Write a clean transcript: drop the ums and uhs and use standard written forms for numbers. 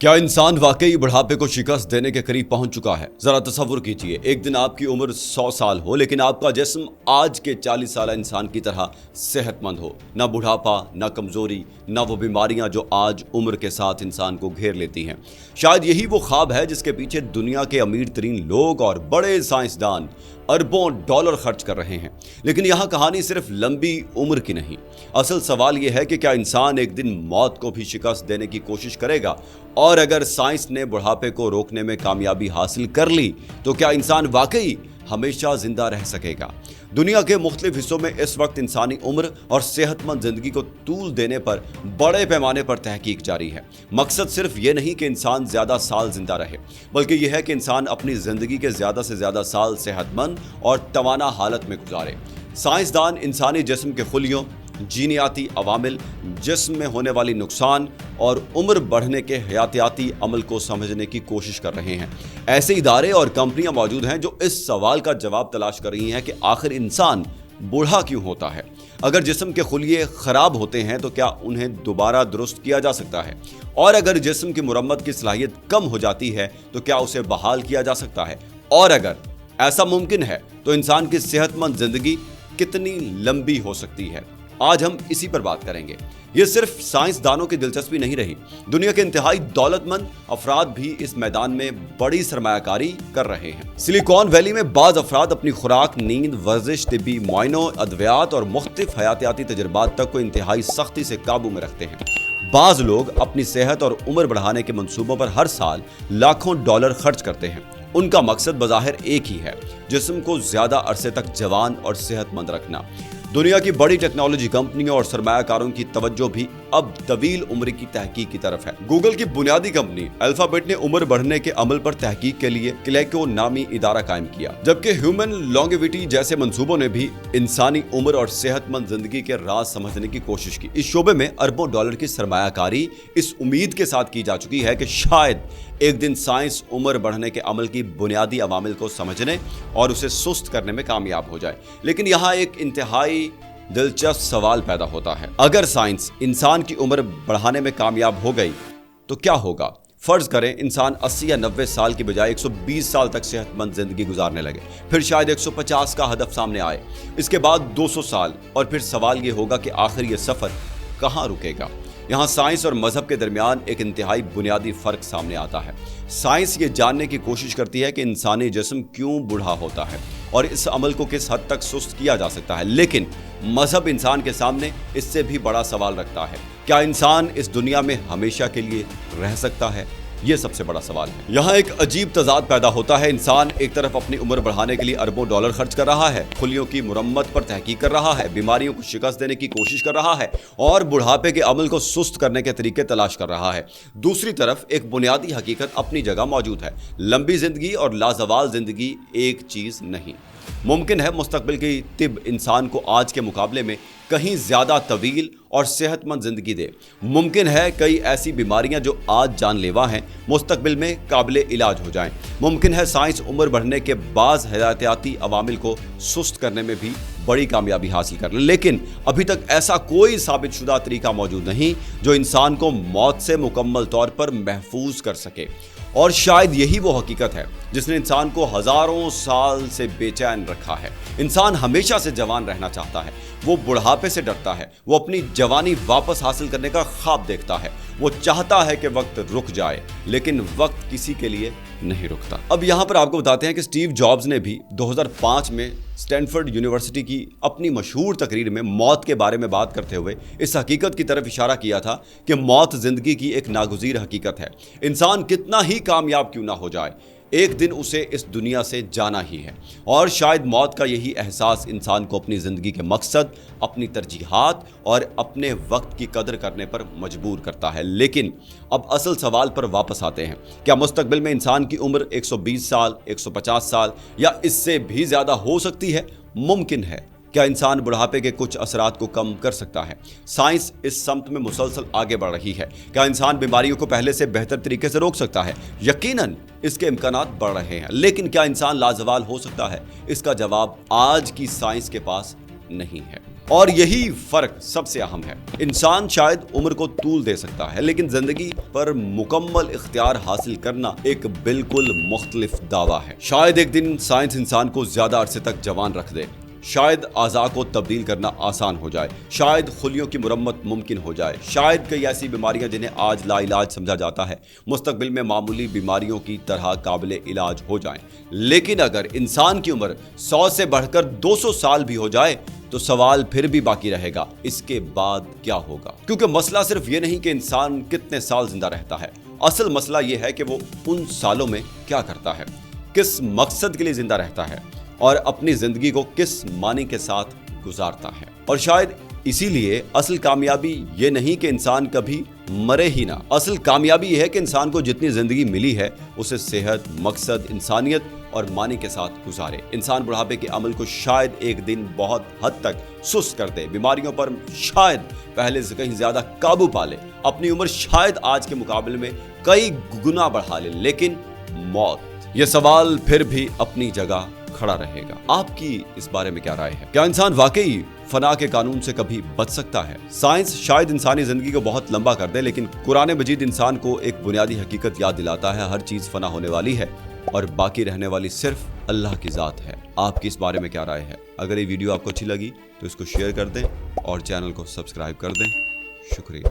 क्या इंसान वाकई बुढ़ापे को शिकस्त देने के करीब पहुंच चुका है? जरा तसव्वुर कीजिए, एक दिन आपकी उम्र 100 साल हो लेकिन आपका जिस्म आज के 40 साल इंसान की तरह सेहतमंद हो। ना बुढ़ापा, ना कमजोरी, ना वो बीमारियां जो आज उम्र के साथ इंसान को घेर लेती हैं। शायद यही वो ख्वाब है जिसके पीछे दुनिया के अमीर तरीन लोग और बड़े साइंसदान अरबों डॉलर खर्च कर रहे हैं। लेकिन यहाँ कहानी सिर्फ लंबी उम्र की नहीं, असल सवाल यह है कि क्या इंसान एक दिन मौत को भी शिकस्त देने की कोशिश करेगा? और अगर साइंस ने बुढ़ापे को रोकने में कामयाबी हासिल कर ली तो क्या इंसान वाकई हमेशा जिंदा रह सकेगा? दुनिया के मुख्तलिफ हिस्सों में इस वक्त इंसानी उम्र और सेहतमंद जिंदगी को तूल देने पर बड़े पैमाने पर तहकीक जारी है। मकसद सिर्फ ये नहीं कि इंसान ज्यादा साल जिंदा रहे, बल्कि यह है कि इंसान अपनी जिंदगी के ज्यादा से ज्यादा साल सेहतमंद और तवाना हालत में गुजारे। साइंसदान इंसानी जिस्म के खुलियों, जीनियाती अवामिल, जिस्म में होने वाली नुकसान और उम्र बढ़ने के हयातियाती अमल को समझने की कोशिश कर रहे हैं। ऐसे इदारे और कंपनियां मौजूद हैं जो इस सवाल का जवाब तलाश कर रही हैं कि आखिर इंसान बूढ़ा क्यों होता है? अगर जिस्म के खुलिये खराब होते हैं तो क्या उन्हें दोबारा दुरुस्त किया जा सकता है? और अगर जिस्म की मुरम्मत की सलाहियत कम हो जाती है तो क्या उसे बहाल किया जा सकता है? और अगर ऐसा मुमकिन है तो इंसान की सेहतमंद जिंदगी कितनी लंबी हो सकती है? आज हम इसी पर बात करेंगे। ये सिर्फ साइंसदानों की दिलचस्पी नहीं रही, दुनिया के इंतहाई दौलतमंद अफराद भी इस मैदान में बड़ी सरमायाकारी कर रहे हैं। सिलिकॉन वैली में बाज अफराद अपनी खुराक, नींद, वर्जिश, तिब्बी मुआयनों, अद्वियात और मुख्तलिफ हयातियाती तजुर्बात तक को इंतहाई सख्ती से काबू में रखते हैं। बाज लोग अपनी सेहत और उम्र बढ़ाने के मंसूबों पर हर साल लाखों डॉलर खर्च करते हैं। उनका मकसद बज़ाहिर एक ही है, जिस्म को ज्यादा अरसे तक जवान और सेहतमंद रखना। दुनिया की बड़ी टेक्नोलॉजी कंपनियों और सरमायाकारों की तवज्जो भी अब तवील उम्र की तहकीक की तरफ है। गूगल की बुनियादी कंपनी अल्फाबेट ने उम्र बढ़ने के अमल पर तहकीक के लिए क्लेको नामी इदारा कायम किया, जबकि ह्यूमन लॉन्गेविटी जैसे मंसूबों ने भी इंसानी उम्र और सेहतमंद जिंदगी के राज समझने की कोशिश की। इस शोबे में अरबों डॉलर की सरमायाकारी इस उम्मीद के साथ की जा चुकी है कि शायद एक दिन साइंस उम्र बढ़ने के अमल की बुनियादी अवामिल को समझने और उसे सुस्त करने में कामयाब हो जाए। लेकिन यहाँ एक इंतहाई दिलचस्प सवाल पैदा होता है, अगर साइंस इंसान की उम्र बढ़ाने में कामयाब हो गई तो क्या होगा? फर्ज करें इंसान 80 या 90 साल की बजाय 120 साल तक सेहतमंद जिंदगी गुजारने लगे, फिर शायद 150 का हदफ सामने आए, इसके बाद 200 साल, और फिर सवाल ये होगा कि आखिर ये सफर कहाँ रुकेगा? यहाँ साइंस और मजहब के दरमियान एक इंतहाई बुनियादी फर्क सामने आता है। साइंस ये जानने की कोशिश करती है कि इंसानी जिस्म क्यों बूढ़ा होता है और इस अमल को किस हद तक सुस्त किया जा सकता है, लेकिन मजहब इंसान के सामने इससे भी बड़ा सवाल रखता है, क्या इंसान इस दुनिया में हमेशा के लिए रह सकता है? ये सबसे बड़ा सवाल है। यहाँ एक अजीब तजाद पैदा होता है। इंसान एक तरफ अपनी उम्र बढ़ाने के लिए अरबों डॉलर खर्च कर रहा है, खुलियों की मुरम्मत पर तहकीक कर रहा है, बीमारियों को शिकस्त देने की कोशिश कर रहा है और बुढ़ापे के अमल को सुस्त करने के तरीके तलाश कर रहा है। दूसरी तरफ एक बुनियादी हकीकत अपनी जगह मौजूद है, लंबी जिंदगी और लाजवाल जिंदगी एक चीज नहीं। मुमकिन है मुस्तकबिल की तिब इंसान को आज के मुकाबले में कहीं ज्यादा तवील और सेहतमंद जिंदगी दे। मुमकिन है कई ऐसी बीमारियां जो आज जानलेवा हैं मुस्तकबिल में काबिले इलाज हो जाएं। मुमकिन है साइंस उम्र बढ़ने के बाज़ हयातियाती अवामिल को सुस्त करने में भी बड़ी कामयाबी हासिल कर ले, लेकिन अभी तक ऐसा कोई साबित शुदा तरीका मौजूद नहीं जो इंसान को मौत से मुकम्मल तौर पर महफूज कर सके। और शायद यही वो हकीकत है जिसने इंसान को हजारों साल से बेचैन रखा है। इंसान हमेशा से जवान रहना चाहता है, वो बुढ़ापे से डरता है, वो अपनी जवानी वापस हासिल करने का ख्वाब देखता है, वो चाहता है कि वक्त रुक जाए, लेकिन वक्त किसी के लिए नहीं रुकता। अब यहाँ पर आपको बताते हैं कि स्टीव जॉब्स ने भी 2005 में स्टैनफोर्ड यूनिवर्सिटी की अपनी मशहूर तकरीर में मौत के बारे में बात करते हुए इस हकीकत की तरफ इशारा किया था कि मौत जिंदगी की एक नागुज़ीर हकीकत है। इंसान कितना ही कामयाब क्यों ना हो जाए, एक दिन उसे इस दुनिया से जाना ही है। और शायद मौत का यही एहसास इंसान को अपनी ज़िंदगी के मकसद, अपनी तरजीहात और अपने वक्त की कदर करने पर मजबूर करता है। लेकिन अब असल सवाल पर वापस आते हैं, क्या मुस्तकबिल में इंसान की उम्र 120 साल, 150 साल या इससे भी ज़्यादा हो सकती है? मुमकिन है। क्या इंसान बुढ़ापे के कुछ असरात को कम कर सकता है? साइंस इस समत में मुसलसल आगे बढ़ रही है। क्या इंसान बीमारियों को पहले से बेहतर तरीके से रोक सकता है? यकीनन इसके इम्कानात बढ़ रहे हैं, लेकिन क्या इंसान लाजवाल हो सकता है? इसका जवाब आज की साइंस के पास नहीं है। اور یہی فرق سب سے اہم ہے۔ انسان شاید عمر کو طول دے سکتا ہے، لیکن زندگی پر مکمل اختیار حاصل کرنا ایک بالکل مختلف دعویٰ ہے۔ شاید ایک دن سائنس انسان کو زیادہ عرصے تک جوان رکھ دے، شاید اعضاء کو تبدیل کرنا آسان ہو جائے، شاید خلیوں کی مرمت ممکن ہو جائے، شاید کئی ایسی بیماریاں جنہیں آج لا علاج سمجھا جاتا ہے مستقبل میں معمولی بیماریوں کی طرح قابل علاج ہو جائیں۔ لیکن اگر انسان کی عمر 100 سے بڑھ کر 200 سال بھی ہو جائے تو سوال پھر بھی باقی رہے گا، اس کے بعد کیا ہوگا؟ کیونکہ مسئلہ صرف یہ نہیں کہ انسان کتنے سال زندہ رہتا ہے، اصل مسئلہ یہ ہے کہ وہ ان سالوں میں کیا کرتا ہے، کس مقصد کے لیے زندہ رہتا ہے اور اپنی زندگی کو کس معنی کے ساتھ گزارتا ہے۔ اور شاید اسی لیے اصل کامیابی یہ نہیں کہ انسان کبھی مرے ہی نہ، اصل کامیابی یہ ہے کہ انسان کو جتنی زندگی ملی ہے اسے صحت، مقصد، انسانیت اور معنی کے ساتھ گزارے۔ انسان بڑھاپے کے عمل کو شاید ایک دن بہت حد تک سست کر دے، بیماریوں پر شاید پہلے سے کہیں زیادہ قابو پا لے، اپنی عمر شاید آج کے مقابلے میں کئی گنا بڑھا لے، لیکن موت، یہ سوال پھر بھی اپنی جگہ کھڑا رہے گا۔ آپ کی اس بارے میں کیا رائے ہے؟ کیا انسان واقعی فنا کے قانون سے کبھی بچ سکتا ہے؟ سائنس شاید انسانی زندگی کو بہت لمبا کر دے، لیکن قرآن مجید انسان کو ایک بنیادی حقیقت یاد دلاتا ہے، ہر چیز فنا ہونے والی ہے اور باقی رہنے والی صرف اللہ کی ذات ہے۔ آپ کی اس بارے میں کیا رائے ہے؟ اگر یہ ویڈیو آپ کو اچھی لگی تو اس کو شیئر کر دیں اور چینل کو سبسکرائب کر دیں۔ شکریہ۔